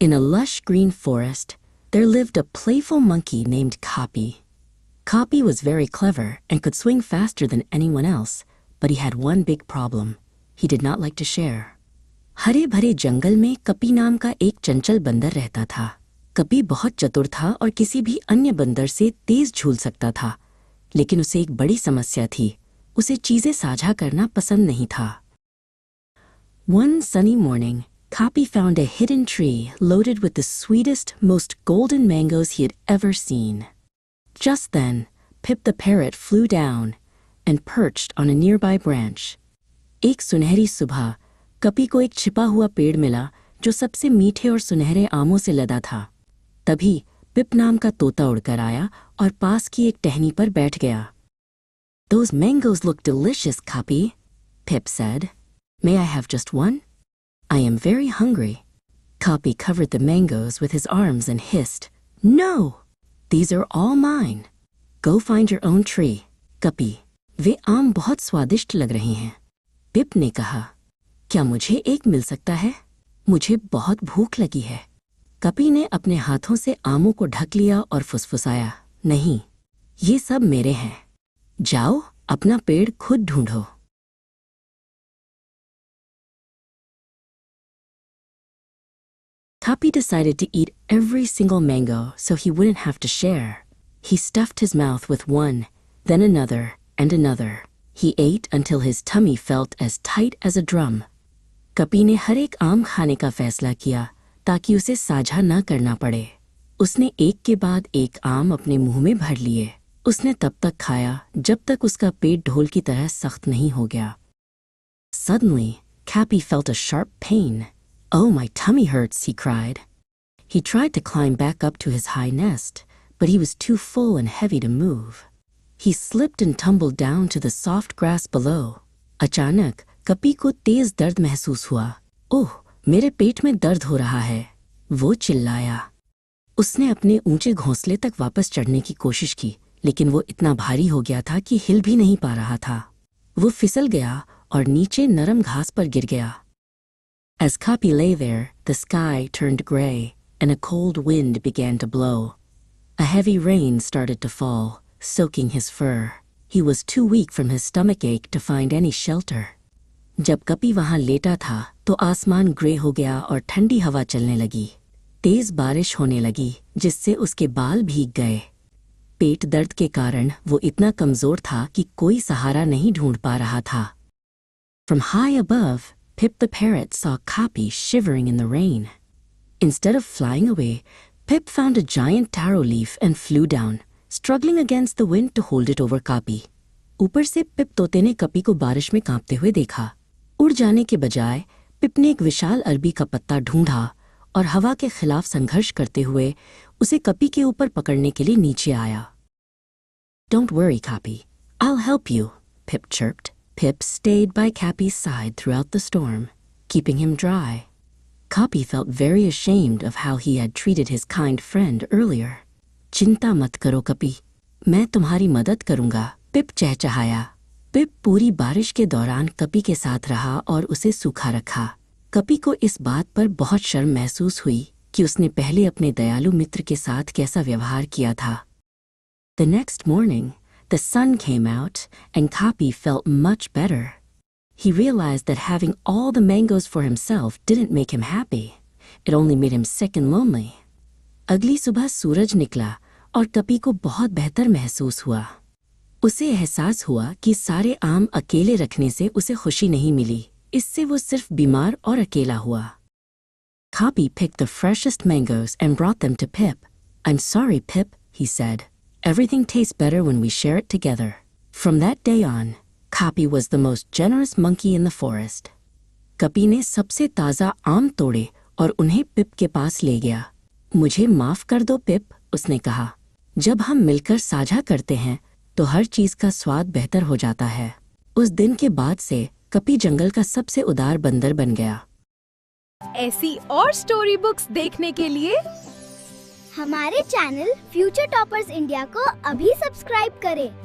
In a lush green forest, there lived a playful monkey named Copy. Copy was very clever and could swing faster than anyone else, but he had one big problem. He did not like to share. हरे भरे जंगल में कपी नाम का एक चंचल बंदर रहता था। कपी बहुत चतुर था और किसी भी अन्य बंदर से तेज झूल सकता था, लेकिन उसे एक बड़ी समस्या थी। उसे चीजें साझा करना पसंद नहीं था। One sunny morning, Copy found a hidden tree loaded with the sweetest, most golden mangoes he had ever seen. Just then, Pip the parrot flew down and perched on a nearby branch. एक सुनहरी सुबह कपी को एक छिपा हुआ पेड़ मिला जो सबसे मीठे और सुनहरे आमों से लदा था। तभी पिप नाम का तोता उड़कर आया और पास की एक टहनी पर बैठ गया। Those mangoes look delicious, Copy, Pip said. May I have just one? I am very hungry. Copy covered the mangoes with his arms and hissed, No! These are all mine. Go find your own tree. Copy, वे आम बहुत स्वादिष्ट लग रहे हैं। पिप ने कहा, क्या मुझे एक मिल सकता है? मुझे बहुत भूख लगी है। कपी ने अपने हाथों से आमों को ढक लिया और फुसफुसाया, नहीं, ये सब मेरे हैं। जाओ, अपना पेड़ खुद ढूंढो। Copy decided to eat every single mango so he wouldn't have to share. He stuffed his mouth with one, then another, and another. He ate until his tummy felt as tight as a drum. कपी ने हर एक आम खाने का फैसला किया ताकि उसे साझा न करना पड़े। उसने एक के बाद एक आम अपने मुंह में भर लिए। उसने तब तक खाया जब तक उसका पेट ढोल की तरह सख्त नहीं हो गया। Suddenly, Copy felt a sharp pain. Oh, my tummy hurts, he cried. He tried to climb back up to his high nest, but he was too full and heavy to move. He slipped and tumbled down to the soft grass below. अचानक कपी को तेज दर्द महसूस हुआ। ओह, मेरे पेट में दर्द हो रहा है, वो चिल्लाया। उसने अपने ऊंचे घोंसले तक वापस चढ़ने की कोशिश की, लेकिन वो इतना भारी हो गया था कि हिल भी नहीं पा रहा था। वो फिसल गया और नीचे नरम घास पर गिर गया। As Copy lay there, the sky turned gray and a cold wind began to blow. A heavy rain started to fall, soaking his fur. He was too weak from his stomach ache to find any shelter. जब कपी वहां लेटा था तो आसमान grey हो गया और ठंडी हवा चलने लगी। तेज बारिश होने लगी जिससे उसके बाल भीग गए। पेट दर्द के कारण वो इतना कमजोर था कि कोई सहारा नहीं ढूंढ पा रहा था। From high above, Pip the parrot saw Copy shivering in the rain. Instead of flying away, Pip found a giant taro leaf and flew down, struggling against the wind to hold it over Copy. ऊपर से पिप तोते ने कपी को बारिश में कांपते हुए देखा। उड़ जाने के बजाय पिप ने एक विशाल अरबी का पत्ता ढूंढा और हवा के खिलाफ संघर्ष करते हुए उसे कपी के ऊपर पकड़ने के लिए नीचे आया। Don't worry, Copy. I'll help you, Pip chirped. Pip stayed by Copy's side throughout the storm, keeping him dry. Copy felt very ashamed of how he had treated his kind friend earlier. चिंता मत करो कपी, मैं तुम्हारी मदद करूंगा, पिप चहचहाया। पिप पूरी बारिश के दौरान कपी के साथ रहा और उसे सूखा रखा। कपी को इस बात पर बहुत शर्म महसूस हुई कि उसने पहले अपने दयालु मित्र के साथ कैसा व्यवहार किया था। The next morning, the sun came out and Copy felt much better. He realized that having all the mangoes for himself didn't make him happy. It only made him sick and lonely. अगली सुबह सूरज निकला और कपी को बहुत बेहतर महसूस हुआ। उसे एहसास हुआ कि सारे आम अकेले रखने से उसे खुशी नहीं मिली, इससे वो सिर्फ बीमार और अकेला हुआ। Copy picked the freshest mangoes and brought them to Pip. I'm sorry, Pip, he said. Everything tastes better when we share it together. From that day on, Copy was the most generous monkey in the forest. कपी ने सबसे ताज़ा आम तोड़े और उन्हें पिप के पास ले गया। मुझे माफ कर दो पिप, उसने कहा। जब हम मिलकर साझा करते हैं तो हर चीज का स्वाद बेहतर हो जाता है। उस दिन के बाद से कपी जंगल का सबसे उदार बंदर बन गया। ऐसी और स्टोरी बुक्स देखने के लिए हमारे चैनल फ्यूचर टॉपर्स इंडिया को अभी सब्सक्राइब करें।